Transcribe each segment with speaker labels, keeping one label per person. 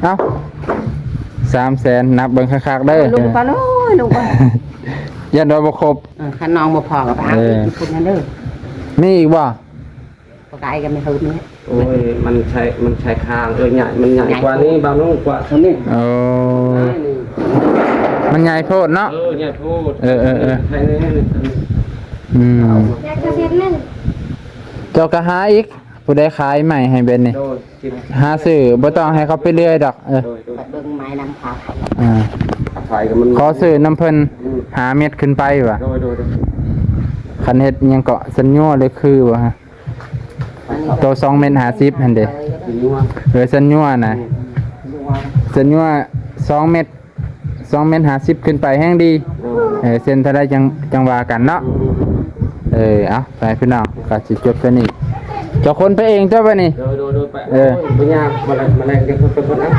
Speaker 1: เอ้า300,000นับเบิ่งคักๆเด้อ
Speaker 2: ลุงก่อนโอ้ยลุงก่อน
Speaker 1: ยันว่าบ่ครบ
Speaker 2: คันน้องบ่พอกับเอาอีกคนนั้นเด้อ
Speaker 1: มีอีกบ่
Speaker 2: ปกายกันไม่เฮิร์นี่
Speaker 3: โอ้ยมันใช้คางใหญ่มันใหญ่กว่านี้บางน้องกว่าเท่านี้
Speaker 1: โอ้มันใหญ่โพดเนาะ
Speaker 3: ใหญ่พูดใช่แน่
Speaker 1: เจ้าก็หาอีกผู้ใดขายใหม่ให้เบนนี่หาซื้อบ่ต้องให้เขาไปเรื่อยดอก
Speaker 2: เบิ่งไม้นำขา
Speaker 3: ไฟกับมัน
Speaker 1: ขอซื้อน้ำเพิ่นหาเม็ดขึ้นไปว่ะคันเฮ็ดยังเกาะสัญญัวเลยคือว่าฮะตัว2เม็ด50หั่นเด้สัญญัวน่ะสัญญัว2เม็ด50ขึ้นไปแฮงดีเส้นเท่าใดจังว่ากันเนาะเอาไปพี่น้องก็สิจบแค่นี้เจ้าคนไปเองเจ้าไปนี่
Speaker 3: โดไปปัญญามาแรงกันคนนะ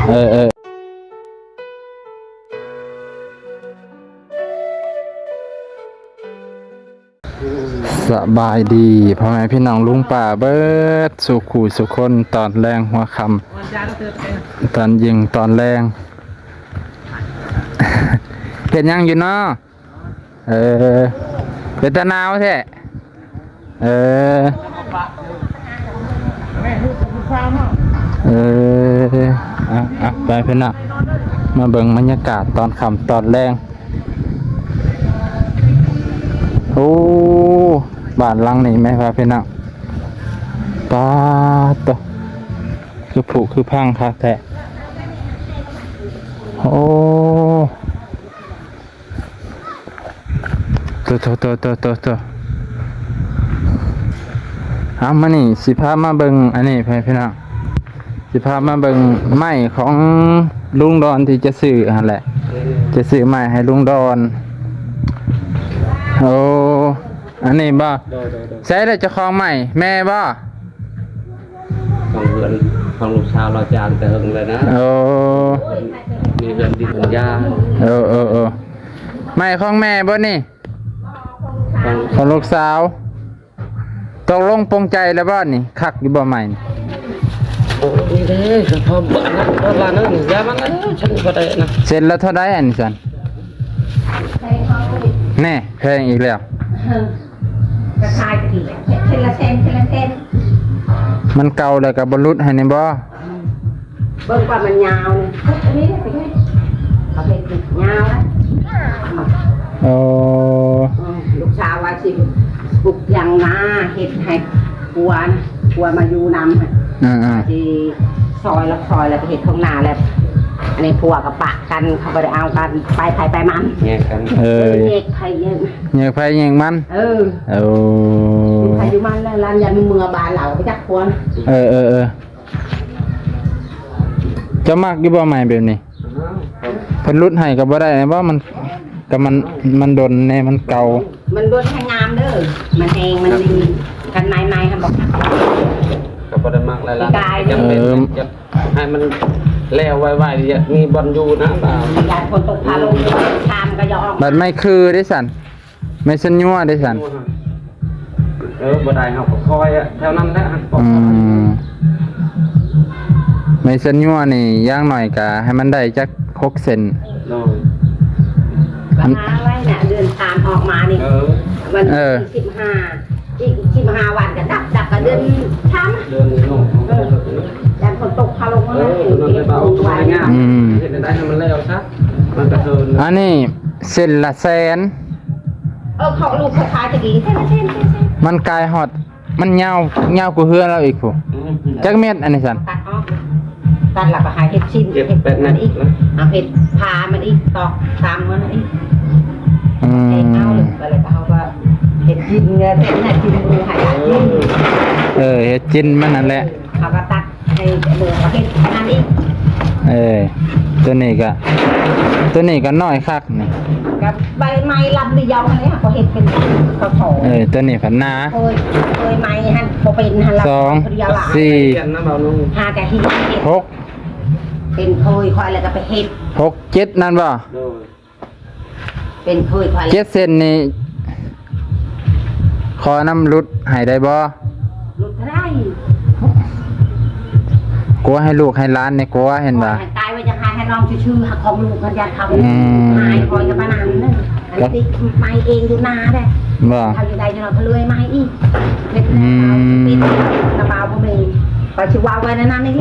Speaker 1: สบายดีพ่อแม่พี่น้องลุงป่าเบิดสุขุสุคนตอนแรงหัวค่ำตอนยิงตอนแรงเห็นยังอยู่เนาะเป็นตะนาวแท้ไปพี่น้องมาเบิ่งบรรยากาศตอนค่ำตอนแรงโอ้บ้านหลังนี้ไหมครับพี่น้องปาตะคือผุคือพังค่ะแท้โอ้ตัวมานี่สิพามาเบิ่งอันนี้พี่น้องสิพามาเบิ่งไม้ของลุงดอนที่จะซื้อหั่นแหละจะซื้อไม้ให้ลุงดอนโอ้อันนี้บ่ใช้ได้เจ้าของใหม่แม่บ่
Speaker 3: ของเรือนของลูกชาวเราจานแต่หึงเลยนะ
Speaker 1: โอ้
Speaker 3: มีเรือนดินยา
Speaker 1: ใหม่ของแม่บ่นี่ของลูกสาวตกลงปรงใจแล้วบ่นี่คักอยู่บ่ใหม่
Speaker 3: โอ้ยเด้อพอบ้านนั้นบ้านนั้นยามันฉันก็ได้นะ
Speaker 1: เสร็จแล้วเท่าใดอันนี้ซั่นแน่แพงอีกแล้ว
Speaker 2: กระชายกะทิเชลเซน
Speaker 1: มันเก่าแล้วก็บ่รุดให้นี่บ่
Speaker 2: เบิ่งว่ามันยาวนี่อันนี้ไปให้เขาเฮ็ดยาวแล้ว
Speaker 1: โอ้
Speaker 2: ลูกสาวว่าสิปลูกยางนาเฮ็ดให้ปัวมาอยู่นำที่ซอยแล้วไปเฮ็ดของนาแล้วอันนี้พัวกับปะกันเขาบ่ได้เอากันไปไผไปมัน
Speaker 3: แยกกัน
Speaker 2: แยกไผแยก
Speaker 1: มัน
Speaker 2: ใครอยู่มันแล้วร้านยันเมืองบานเหล่าไปจักควร
Speaker 1: จะมักอยู่บ่ใหม่แบบนี้เพิ่นรุดให้ก็บ่ได้ว่ามันก็มันดนแน่มันเก่า
Speaker 2: มันดนให้งามเด้อมันแหงมันดีกันไม้ๆครับบอก
Speaker 3: ก็บ่ได้มักหลายๆจำเป็นจะให้มันแล้วไว้ๆมีบอลอยู่นะบ่าว
Speaker 2: อยากคนตกพาลงชามก็ยอม
Speaker 1: บัดไม่คือได้สั่นไม่สัญญัวได้สั่น
Speaker 3: บ่ได้เฮาก็คอยแถวนั้นแหละ
Speaker 1: ไม่สัญญัวนี่ย่างหน่อยก็ให้มันได้จัก6เซน
Speaker 2: หาไว้น่ะเดือน3ออกมานี่วันที่15อีก15วันก็ดับก็เดือน3
Speaker 3: เดือนนี้เนาะ
Speaker 2: แต่คนตกพาลงแล้ว
Speaker 3: มันไปเบาตัวง่ายเห็นได้ให้มันแล้วซะมันกระเทิน
Speaker 1: อันนี้เส้นละแสน
Speaker 2: ของลูกคล้ายๆตะกี้เส้น
Speaker 1: มันกลายฮอดมันยาวกว่าเฮือเราอีกผู้จักเม็ดอันนี้ซั่น
Speaker 2: ตัดหลักก็หาเห็ดชิ้นเห็ดเป็ดมันอีกเอาเห็ดพามันอีกตอกตามมันอีกเอาเลยอะไรก็เขาก็เห็ดจินเงี้ยเห็ดจินมือหายจิน
Speaker 1: เห็ดจินมันนั่นแหละ
Speaker 2: เขาก็ตัดให้มือเห็ดนั่นอีก
Speaker 1: ตัวนี้ก็น้อยคักนี่
Speaker 2: กับใบไม้ลำเดียวอะไรค่ะก็เห็ดเป็นกระถาง
Speaker 1: ตัวนี้ผันนา
Speaker 2: เคยไม้ฮันโปเป็นฮันละ
Speaker 1: 2 4
Speaker 2: 5แต่ที่6เป็นเคยคอยแล้วก็ไปเห็ด
Speaker 1: 6 7นั่นบ่
Speaker 2: เป็นเคยคอย
Speaker 1: 7เซนนี่ขอน้ำรุดให้ได้บ่
Speaker 2: รุดได้
Speaker 1: กลัวให้ลูกให้ล้านในกลัวเห็นบ่
Speaker 2: ตายไว้ ให้น้องชื่อหักของลูกกันยาเขาหายคอยกับปานานนั่นอันนี้ไม้เองอยู่นาได้
Speaker 1: บ่
Speaker 2: ทำยังไงจะเราเขาเลื่อยไม้อีกเล็กปิดกระเป๋าพวกนี้คอยชิวาวไว้นั่นนี่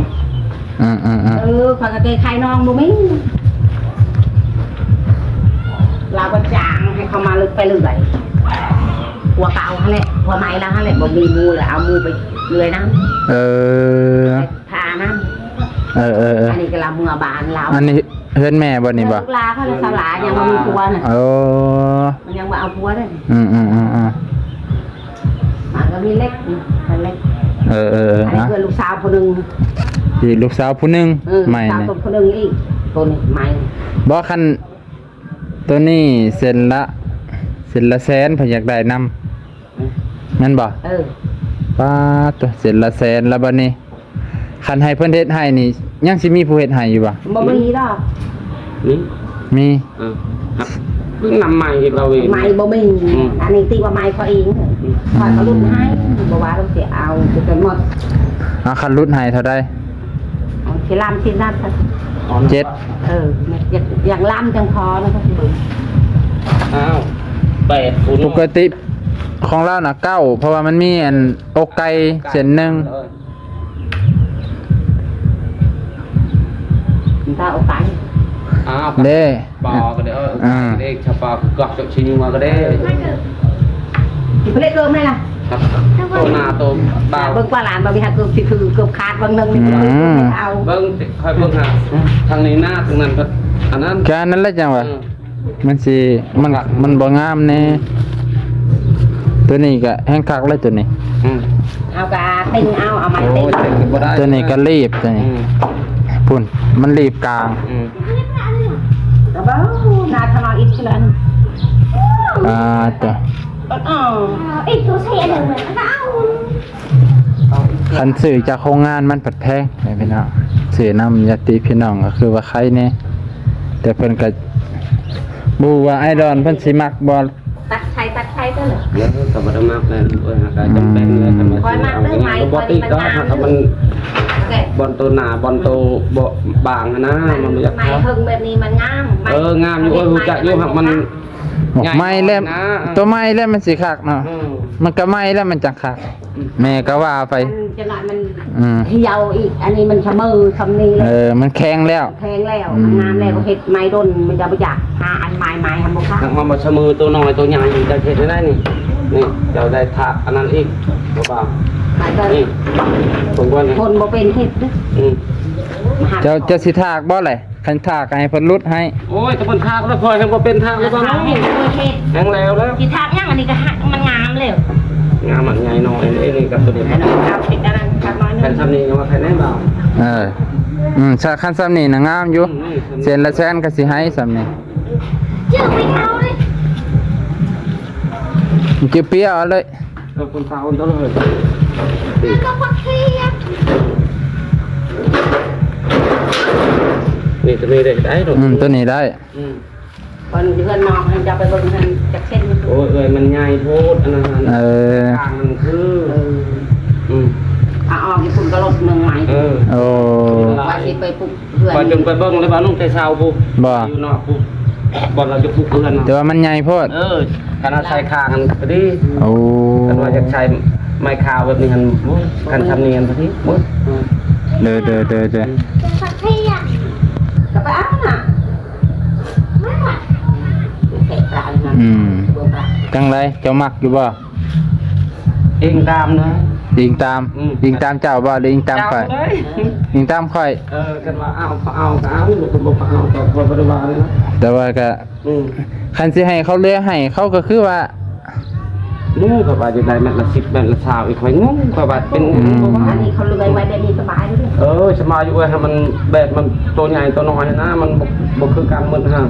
Speaker 2: คอยกับเกยไข่น้องดูไหมเราก็จางให้เขามาลึกไปเรื่อยหัวเก่าฮะแหละหัวไม้แล้วฮะแหละบ่มีมูเลยเอามูไปเลื่อยน้ำทาน้ำอันนี้ก็เราเมื่อบานเรา
Speaker 1: อันนี้เฮือนแม่บ่นี่บ่
Speaker 2: ลูกลาเขาเลยสาวหลายังมามีผัวน่ะมันยังมาเอาผัวได้มันก็มีเล็กมันเล็กอันนี้คือลูกสาวคนหนึ่ง
Speaker 1: อีกลูกสาวผู้หนึงใหม่
Speaker 2: สาว
Speaker 1: นี่
Speaker 2: คนหนึ่งอีกตัวนี้ใหม่
Speaker 1: บ่คันตัวนี้เซ็นละแสนเพิ่นอยากได้นำนั่นบ่ป้าตัวเซ็นละแสนแล้วบัดนี้คันให้เพิ่นเฮ็ดให้นี่ยังสิมีผู้เฮ็ดให้อยู่บ่
Speaker 2: บ่มีดอก
Speaker 3: นี่
Speaker 1: มี
Speaker 3: ครับเพิ่งนำใหม่เราเอง
Speaker 2: ใหม่บ่มีอันนี้ตีว่าใหม่เขาเองคอยเขารุ่นให้บ่ว่าต้องเสียเอาจะกันหมด
Speaker 1: คันรุ่นให้เท่าใด
Speaker 2: สิลำสิลำ
Speaker 1: 7
Speaker 2: อย่างลำจังพอนะครับพี่เบิ่ง
Speaker 3: อ้าว8คุณ
Speaker 1: ปกติของเราน่ะ9เพราะว่ามันมีอันอกไก่เส้นหนึง
Speaker 2: ta ở cái
Speaker 3: อ้าว
Speaker 1: เด้
Speaker 3: ปอก็ได้เด็กชาวปอก็จะชิมมาก็ได้
Speaker 2: thì có lấy cơm đây là
Speaker 3: ครับตัวนาตัวเบา
Speaker 2: vâng qua làm mà bị hạt cơm thì thử cơm khát vâng nâng thì không ao
Speaker 3: เบิ้งคอยเบิ้งหาทางนี้หน้าทางนั้นก็อันนั้น
Speaker 1: แค่นั้นแหละจังวะมันสิมันบ่งามแน่ตัวนี้ก็แห้งคักเลยตัวนี้
Speaker 2: ao cả tinh ao mày
Speaker 3: โอ้ย
Speaker 2: tinh
Speaker 3: เต็มบ่ได้
Speaker 1: ตัวนี้ก็รีบตัวนี้พุ่นมันรีบกลาง
Speaker 2: đó báo na thằng nào ít cái lần
Speaker 1: ตัว
Speaker 2: ít số xe này mà tao
Speaker 1: คันซื้อจากโรงงานมันผัดแพงไอ้พี่น้องซื้อนำญาติพี่น้องก็คือว่าใครแน่แต่เพิ่นก็บ่ว่าไอดอนเพิ่นสิมักบ่
Speaker 2: tắt say tới rồi
Speaker 3: เดี๋ยวก็บ่ได้มากเลยโอ้ยหากจำเป็นเลยทำไมบ่ติดก็ถ้ามัน
Speaker 2: ok
Speaker 3: บอลตัวหนาบอลตัวบ่บางนะมันบ่อยาก
Speaker 2: mày hưng bên này mà ngam
Speaker 3: งามอยู่ฮู้จักอยู่ครับมัน
Speaker 1: ไม้แล้วตัวไม้แล้วมันสิคักเนาะมันก็ไม้แล้วมันจังคักแม่ก็ว่าไป
Speaker 2: cho lại mình dầu ít anh ấy mình chấm mơ chấm ni
Speaker 1: มันแข็งแล้ว
Speaker 2: แพงแล้วงามแล้วเฮ็ดไม้ดนมันจะไปจากหาอันไม้ทำบ่ครับ
Speaker 3: ทางมาชะมือตัวน้อยตัวใหญ่จะเฮ็ดได้นี่นี่เจ้าได้ถากอันนั้นอีกบ่าว
Speaker 2: ไม้ก็
Speaker 3: นี่ผมว่านี่
Speaker 2: คนบ่เป็นเฮ็ดเด้อ
Speaker 1: เจ้าจะสิทากบ่แหละคันทากให้เพิ่นลุดให้
Speaker 3: โอ้ยแต่มันถากแล้วพอยังบ่เป็นถากแล้วบ่
Speaker 2: ทำเฮ็ดเฮ็ด
Speaker 3: แข็งแล้วแล้ว
Speaker 2: สิทากยังอันนี้ก็หักมันงามแล้ว
Speaker 3: งามมันใหญ่น้อยนี่กับตัวนี้
Speaker 2: อันนั้นเอาติดอันนั้นครับน้อยนึ
Speaker 3: เป็น
Speaker 2: ง
Speaker 3: ทำนี่ว่าใครแน่บ่าว
Speaker 1: ชาคันซ้ำนี่น่ะงามอยู่เส้นละแสนก็สิให้ซ้ำนี่
Speaker 2: ชื่อไม่เอาเลย
Speaker 1: มันจะเปรี้ยวเอาเลย
Speaker 3: คนสาวคนตัวเลย
Speaker 2: ก็พักเทียบ
Speaker 3: นี่ตัวนี้ได้ดอก
Speaker 1: ตัวนี้ได้
Speaker 2: คนเดือนนอกมันจะไปเบิ่งหันจักเส้นมัน
Speaker 3: โอ้ยเอ้ยมันใหญ่โพดอันนั้นทางมันคือ
Speaker 2: เอาออกอีกคุณก็ลดหนึ่งใหม่
Speaker 1: โอ้
Speaker 2: ว่าสิไปปลุกเพื่อน
Speaker 3: ไปจนไปเบิ่งเลยบ้านลุงแต่เช้าปุ๊บอยู่นอกปุ๊บบอลเราจะปลุกเพื่อน
Speaker 1: แต่ว่ามันใหญ่โพด
Speaker 3: ขนาดใช้คางพอดี
Speaker 1: โอ้
Speaker 3: กันว่าจะใช้ไม้คาวแบบนี้กันทำเนียนพอดีมุด
Speaker 1: เด้อ
Speaker 2: พักเทียบก็ไปเอาน่ะไม่ไหวเตะปลาเลยนะเบิ่งปลา
Speaker 1: จังไรเจ้ามักอยู่บ่
Speaker 3: เองตามนะ
Speaker 1: ยิงตามเจ้าบ่หรือยิงตามข่อยยิงตามข่อย
Speaker 3: กันว่าเอาตัวบอกเอาต่อคนบริวารเลยนะ
Speaker 1: แต่ว่าก็คันสิให้เขาเลี้ยให้เขาก็คือว่า
Speaker 3: นู่กับว่าจะได้แมตละ10แมตละ20อีกค่อยงงกับว่าเป็น
Speaker 2: อันนี้เขาเลื่อยไว้ได้ดีสบายเลย
Speaker 3: สมาอยู่ว่ามันแบบมันตัวใหญ่ตัวน้อยนะมันบ่คือกันเหมือนฮะ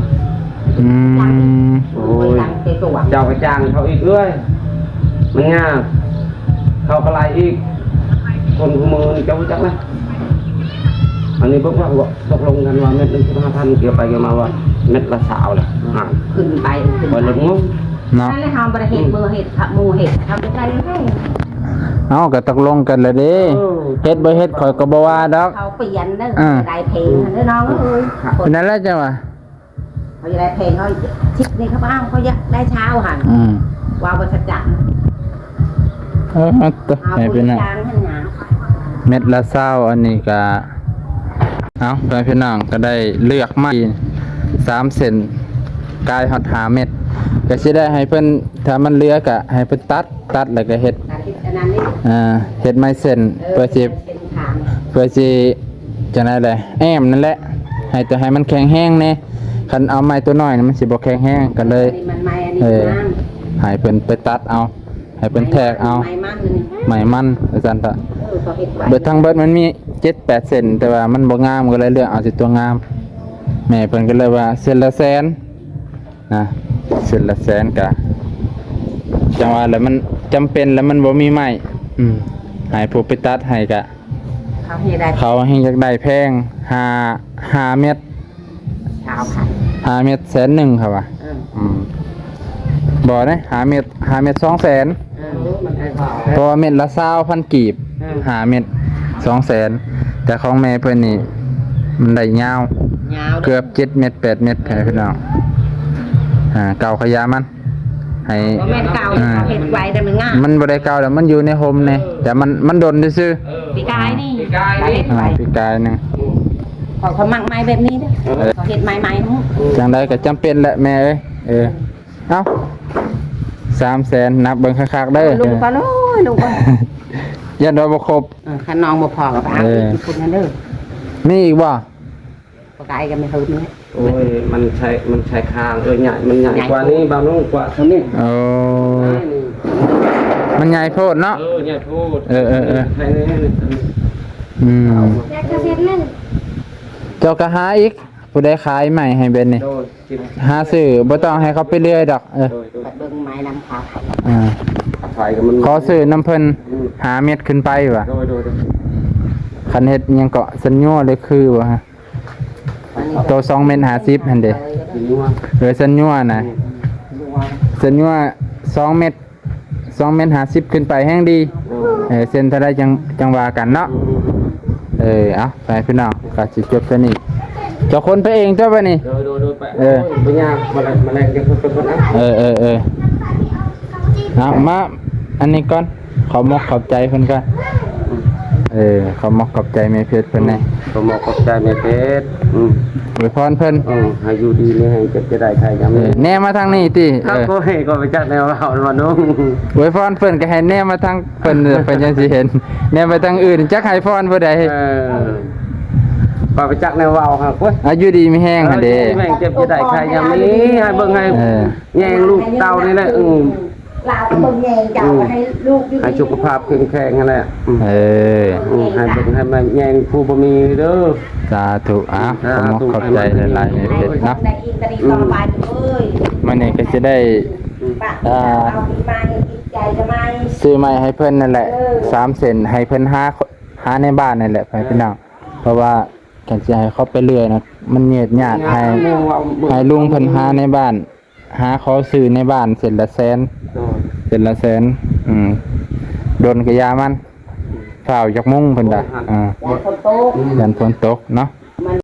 Speaker 2: โอ้ยตัว
Speaker 3: เจ้ากระจางเขาอีกเอ้ยมันง่ายเขากระไรอีกคนขโมยนี่เจ้าจักไหมอันนี้พวกว่าตกลงกันว่าเม็ดนึง15,000เกี่ยวไปเกี่ยวมาว่าเม็ดละ20เลย
Speaker 2: ขึ้นไปขึ้น
Speaker 3: ไปลดงง
Speaker 1: เนาะ
Speaker 2: นั่นเลยทำประเห็ดเบอร์เห็ดมูเห็ดทำไปได้ยังไง
Speaker 1: เอ้าก็ตกลงกันแล้วเด้เฮ็ดบ่เฮ็ดข่อยก็บ่ว่าดอก
Speaker 2: เขาเปลี่ยนเด้อได้เพลงเด้อน้องเอ้ย
Speaker 1: เป็นนั่นแหละจังว่า
Speaker 2: เขาจะได้เพลงเขาชิดนี่เขาบ้างเขาอยากได้เช้าหันว่าบริษัทจัง
Speaker 1: ตัว
Speaker 2: เอา
Speaker 1: ให้
Speaker 2: บ
Speaker 1: พี่
Speaker 2: ริ
Speaker 1: น้อง
Speaker 2: การให้หนา
Speaker 1: เม็ดละ20อันนี้ก็เอาไปพี่น้องก็ได้เลือกมา3เซนกายฮอด5เม็ดก็สิได้ให้เพิ่นถ้ามันเหลือก็ให้เพิ่นตัดแล้วก็เฮ็ด
Speaker 2: การที่อันนั้นนี่
Speaker 1: เฮ็ดไม้เส้นเพื่อสิ
Speaker 2: เป็นทาง
Speaker 1: เพื่อสิจังได๋ได้แอมนั่นแหละให้มันแข็งแห้งแน่คันเอาไม้ตัวน้อยนี่มันสิบ่แข็งแห้งก็เลย
Speaker 2: อันนี้มันไม้อันนี้มัน
Speaker 1: ให้เพิ่นไปตัดเอาให้เพิ่นแทกเอา
Speaker 2: ไม้มันนี่
Speaker 1: ไม้มันอาจารย์ตะ
Speaker 2: เขาเฮ็ดไว้
Speaker 1: เบิดทั้งเบิดมันมี 7-8 เซนแต่ว่ามันบ่งามก็เลยเลือกเอาสิตัวงาม แม่เพิ่นก็เลยว่าเส้นละแสนนะเส้นละแสนก็จังว่าแล้วมันจำเป็นแล้วมันบ่มีไม้ให้ผู้ไปตัดให้ก็
Speaker 2: เขาเฮ็ดได้
Speaker 1: เขาให้อยากได้แพง5เม็ด
Speaker 2: เช้าค่ะ
Speaker 1: 5เม็ดแสนหนึ่งครับว่ะบ่ได้5เม็ด2แสน
Speaker 2: มันไอ้ขอ
Speaker 1: เพราะว่าเม็ดละ20,000กีบ5เม็ด2แสนแต่ของแม่เพิ่นนี่มันได้ยาว
Speaker 2: ยาว
Speaker 1: เกือบ7เม็ด8เม็ดให้พี่น้องเก่าขยามันให้
Speaker 2: บ่แม่นเก่าเขาเฮ็ดไว้แต่มันง่าย
Speaker 1: มันบ่ได้เก่าแล้วมันอยู่ในโฮมนี่แต่มันดนซื่อ
Speaker 2: ปีกายนี่
Speaker 3: ปีกายนี่
Speaker 2: เฮ็ดไว้
Speaker 1: พี่กายหนึง
Speaker 2: เขามักไม้แบบนี้เด้อเขาเฮ็ดไม้ทั้งหมด
Speaker 1: จังไดก็จำเป็นแหละแม่เอ้ยเอ้า3แสนนับเบิ่งคักๆเด้อ
Speaker 2: ลุงก่อนโอ้ยลุงก่อน
Speaker 1: ยันว่าบ่ครบ
Speaker 2: คันน้องบ่พอกับเอาอีกคนนั้นเด้อ
Speaker 1: มีอีกบ่
Speaker 2: ปกายกันไม่เท่านี้
Speaker 3: โอ้ยมันใช้คางใหญ่มันใหญ่กว่านี้บางน้องกว่าเท่านี้
Speaker 1: โอ้มันใหญ่โพดเนาะ
Speaker 3: ใหญ่พูด
Speaker 1: เออ
Speaker 3: ใช่นี่
Speaker 2: อยากจะเฮ็ดนั่น
Speaker 1: เจ้าก็หาอีกผู้ใดขายใหม่ให้เบนนี่
Speaker 3: โดยจิบ
Speaker 1: หาซื้อบ่ต้องให้เขาไปเรื่อยดอก
Speaker 3: โดย
Speaker 2: ปัดเบิ่งไม้นำขา
Speaker 1: า
Speaker 3: ไฟกับมัน
Speaker 1: ขอซื้อน้ำเพิ่นหาเม็ดขึ้นไปว่ะ
Speaker 3: โดย
Speaker 1: คันเฮ็ดอิหยังเกาะสัญญัวเลยคือว่าฮะตัว2เม็ด50หั่นเด้
Speaker 3: กินนัว
Speaker 1: สัญญัวน่ะสัญญัว2เม็ด50ขึ้นไปแฮงดีเส้นเท่าใดจังว่ากันเนาะเอาไปพี่น้องก็สิจบซะนี่เจ้าคนไปเองเจ้าบ่นี่
Speaker 3: โดยไปปัญญามาแรงจะเป็นคนนะ
Speaker 1: เอามาอันนี้ก่อนขอมกขอบใจเพิ่นก่อนขอมกขอบใจแม่เพชรเพิ่นแน่
Speaker 3: ผมบอกขอบใจแม่เพชร
Speaker 1: อวยพรเพิ่น
Speaker 3: ให้อยู่ดีนี่ให้จะได้ใครยังไม่
Speaker 1: แน่มาทางนี้ติ
Speaker 3: ครับก็ให้ก็ไปจัดแนวเรามานุ่ง
Speaker 1: อวยพรเพิ่นก็ให้แน่มาทางเพิ่นเพิ่นจังสิเห็นแน่ไปทางอื่นจักให้พรผู้ใด
Speaker 3: ก็ไปจัดแนวเราครับเว้ย
Speaker 1: อายุดีมีแห้งหั่นเด้
Speaker 3: แม่งเจ็บจะได้ใครยังนี้ให้เบิ่งให้แย่งลูกเต้านี่แหละ
Speaker 2: ลาวเบิ่งแยงเจ้าให้ลูกอยู่
Speaker 3: ให้สุขภาพแข็งแรงนั่นแหละ ให้เบิ่งให้มันแย่งผู้บ่มีเด้อ
Speaker 1: สาธุขอบใจหลายๆแม่เพชรเนาะ
Speaker 2: ได้กินก็ดีต่อไปเอ้ย
Speaker 1: มื้อนี้ก็สิได้
Speaker 2: เอาปีใหม่จิตใจจะไม่
Speaker 1: ซื้อไม้ให้เพิ่นนั่นแหละ3เซนให้เพิ่นหาในบ้านนั่นแหละพี่น้องเพราะว่ากันสิให้เขาไปเรื่อยนะมันเหยียดหยาดให้ลุงเพิ่นหาในบ้าน หาเขาซื้อในบ้านเสร็จละแสนโดนกระยามันฝ่าวจากมุ้งเพิ่นดะ
Speaker 2: ฝนตก
Speaker 1: ยันฝนตกเนาะ